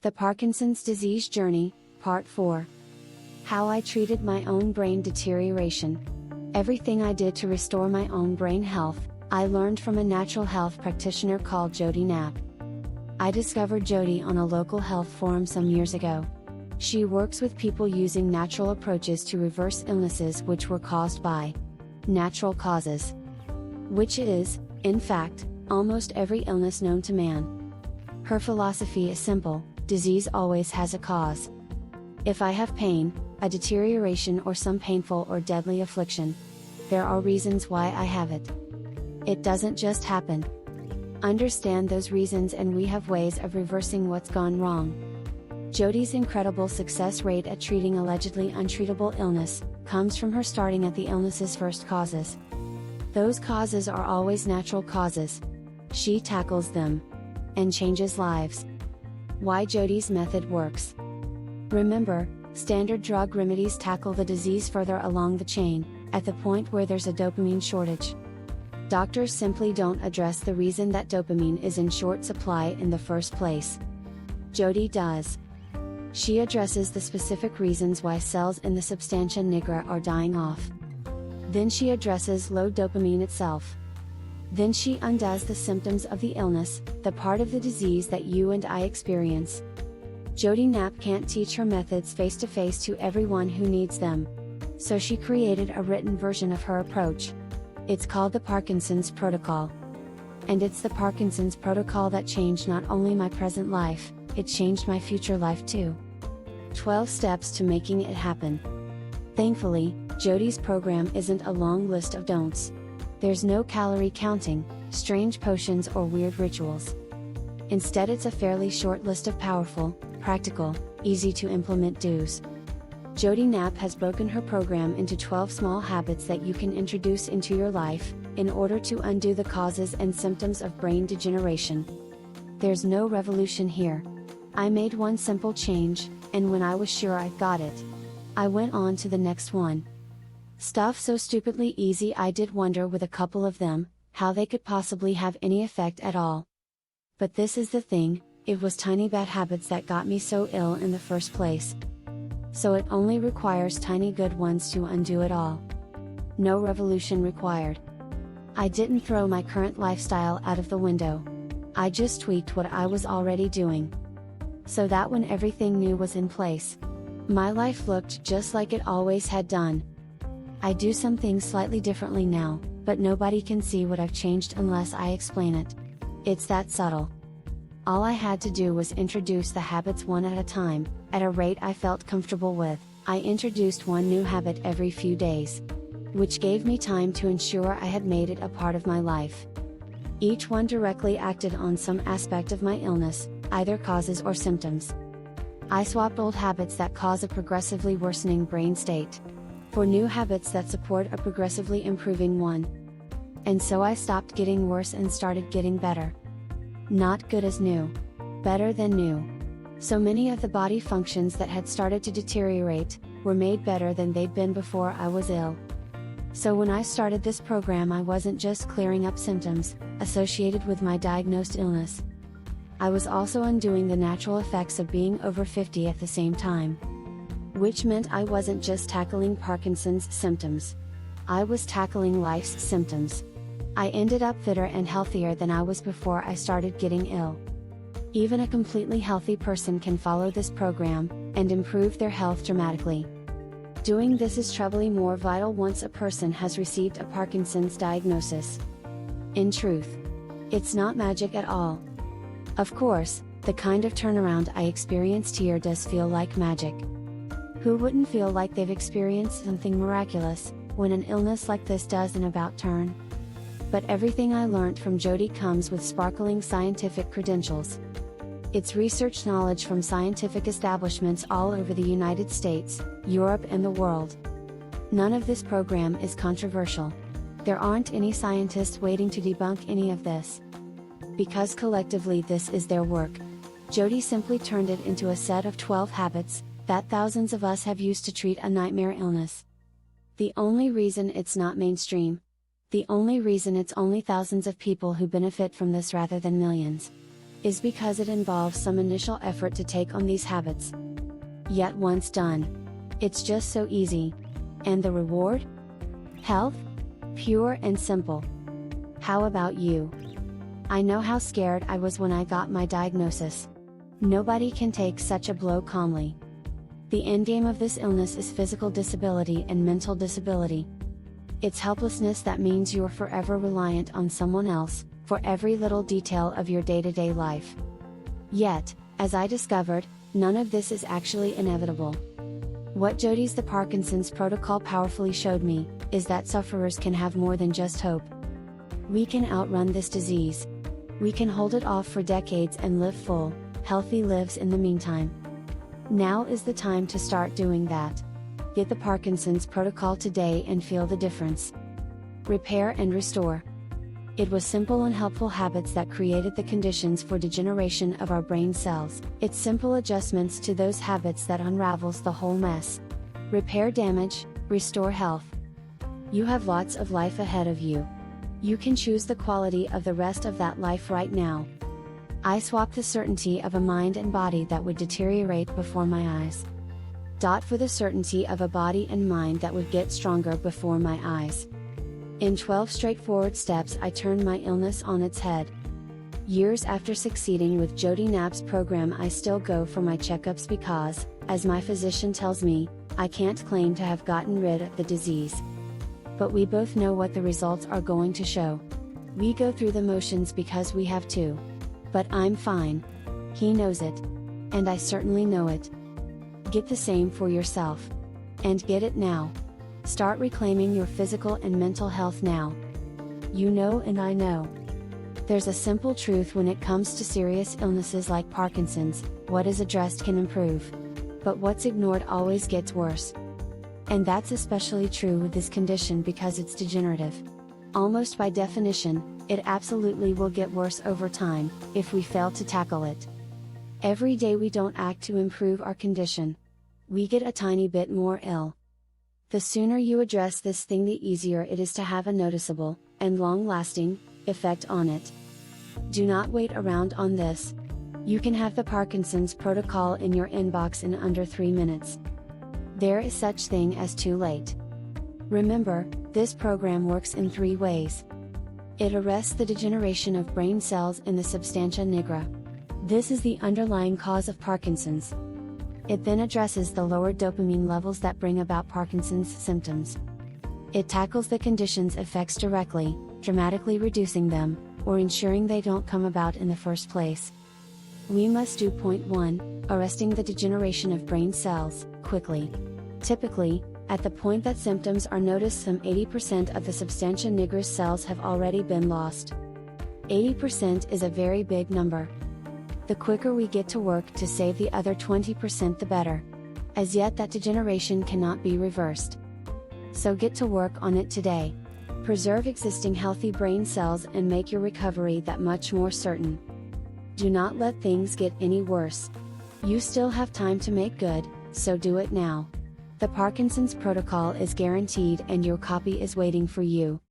The Parkinson's Disease Journey, Part 4. How I treated my own brain deterioration. Everything I did to restore my own brain health, I learned from a natural health practitioner called Jodi Knapp. I discovered Jodi on a local health forum some years ago. She works with people using natural approaches to reverse illnesses which were caused by natural causes. Which is, in fact, almost every illness known to man. Her philosophy is simple: disease always has a cause. If I have pain, a deterioration or some painful or deadly affliction, there are reasons why I have it. It doesn't just happen. Understand those reasons and we have ways of reversing what's gone wrong. Jodi's incredible success rate at treating allegedly untreatable illness, comes from her starting at the illness's first causes. Those causes are always natural causes. She tackles them. And changes lives. Why Jodi's method works. Remember, standard drug remedies tackle the disease further along the chain, at the point where there's a dopamine shortage. Doctors simply don't address the reason that dopamine is in short supply in the first place. Jodi does. She addresses the specific reasons why cells in the substantia nigra are dying off. Then she addresses low dopamine itself. Then she undoes the symptoms of the illness, the part of the disease that you and I experience. Jodi Knapp can't teach her methods face-to-face to everyone who needs them. So she created a written version of her approach. It's called the Parkinson's Protocol. And it's the Parkinson's Protocol that changed not only my present life, it changed my future life too. 12 steps to making it happen. Thankfully, Jodi's program isn't a long list of don'ts. There's no calorie counting, strange potions or weird rituals. Instead, it's a fairly short list of powerful, practical, easy to implement do's. Jodi Knapp has broken her program into 12 small habits that you can introduce into your life, in order to undo the causes and symptoms of brain degeneration. There's no revolution here. I made one simple change, and when I was sure I got it, I went on to the next one. Stuff so stupidly easy I did wonder with a couple of them, how they could possibly have any effect at all. But this is the thing, it was tiny bad habits that got me so ill in the first place. So it only requires tiny good ones to undo it all. No revolution required. I didn't throw my current lifestyle out of the window. I just tweaked what I was already doing. So that when everything new was in place, my life looked just like it always had done. I do some things slightly differently now, but nobody can see what I've changed unless I explain it. It's that subtle. All I had to do was introduce the habits one at a time, at a rate I felt comfortable with. I introduced one new habit every few days, which gave me time to ensure I had made it a part of my life. Each one directly acted on some aspect of my illness, either causes or symptoms. I swapped old habits that cause a progressively worsening brain state for new habits that support a progressively improving one. And so I stopped getting worse and started getting better. Not good as new. Better than new. So many of the body functions that had started to deteriorate, were made better than they'd been before I was ill. So when I started this program, I wasn't just clearing up symptoms associated with my diagnosed illness. I was also undoing the natural effects of being over 50 at the same time. Which meant I wasn't just tackling Parkinson's symptoms. I was tackling life's symptoms. I ended up fitter and healthier than I was before I started getting ill. Even a completely healthy person can follow this program, and improve their health dramatically. Doing this is trebly more vital once a person has received a Parkinson's diagnosis. In truth, it's not magic at all. Of course, the kind of turnaround I experienced here does feel like magic. Who wouldn't feel like they've experienced something miraculous, when an illness like this does an about turn? But everything I learned from Jodi comes with sparkling scientific credentials. It's research knowledge from scientific establishments all over the United States, Europe and the world. None of this program is controversial. There aren't any scientists waiting to debunk any of this. Because collectively this is their work. Jodi simply turned it into a set of 12 habits, that thousands of us have used to treat a nightmare illness. The only reason it's not mainstream. The only reason it's only thousands of people who benefit from this rather than millions. is because it involves some initial effort to take on these habits. Yet once done, it's just so easy. And the reward? Health? Pure and simple. How about you? I know how scared I was when I got my diagnosis. Nobody can take such a blow calmly. The endgame of this illness is physical disability and mental disability. It's helplessness that means you're forever reliant on someone else, for every little detail of your day-to-day life. Yet, as I discovered, none of this is actually inevitable. What Jodys the Parkinson's protocol powerfully showed me, is that sufferers can have more than just hope. We can outrun this disease. We can hold it off for decades and live full, healthy lives in the meantime. Now is the time to start doing that. Get the Parkinson's protocol today and feel the difference. Repair and restore. It was simple and helpful habits that created the conditions for degeneration of our brain cells. It's simple adjustments to those habits that unravels the whole mess. Repair damage, restore health. You have lots of life ahead of you. You can choose the quality of the rest of that life right now. I swapped the certainty of a mind and body that would deteriorate before my eyes. For the certainty of a body and mind that would get stronger before my eyes. In 12 straightforward steps I turned my illness on its head. Years after succeeding with Jodi Knapp's program, I still go for my checkups because, as my physician tells me, I can't claim to have gotten rid of the disease. But we both know what the results are going to show. We go through the motions because we have to. But I'm fine. He knows it. And I certainly know it. Get the same for yourself. And get it now. Start reclaiming your physical and mental health now. You know and I know. There's a simple truth when it comes to serious illnesses like Parkinson's: what is addressed can improve. But what's ignored always gets worse. And that's especially true with this condition because it's degenerative. Almost by definition, it absolutely will get worse over time, if we fail to tackle it. Every day we don't act to improve our condition, we get a tiny bit more ill. The sooner you address this thing, the easier it is to have a noticeable, and long-lasting, effect on it. Do not wait around on this. You can have the Parkinson's protocol in your inbox in under 3 minutes. There is such thing as too late. Remember, this program works in 3 ways. It arrests the degeneration of brain cells in the substantia nigra. This is the underlying cause of Parkinson's. It then addresses the lowered dopamine levels that bring about Parkinson's symptoms. It tackles the condition's effects directly, dramatically reducing them, or ensuring they don't come about in the first place. We must do point 1, arresting the degeneration of brain cells, quickly. Typically, at the point that symptoms are noticed, some 80% of the substantia nigra cells have already been lost. 80% is a very big number. The quicker we get to work to save the other 20%, the better. As yet, that degeneration cannot be reversed. So get to work on it today. Preserve existing healthy brain cells and make your recovery that much more certain. Do not let things get any worse. You still have time to make good, so do it now. The Parkinson's protocol is guaranteed and your copy is waiting for you.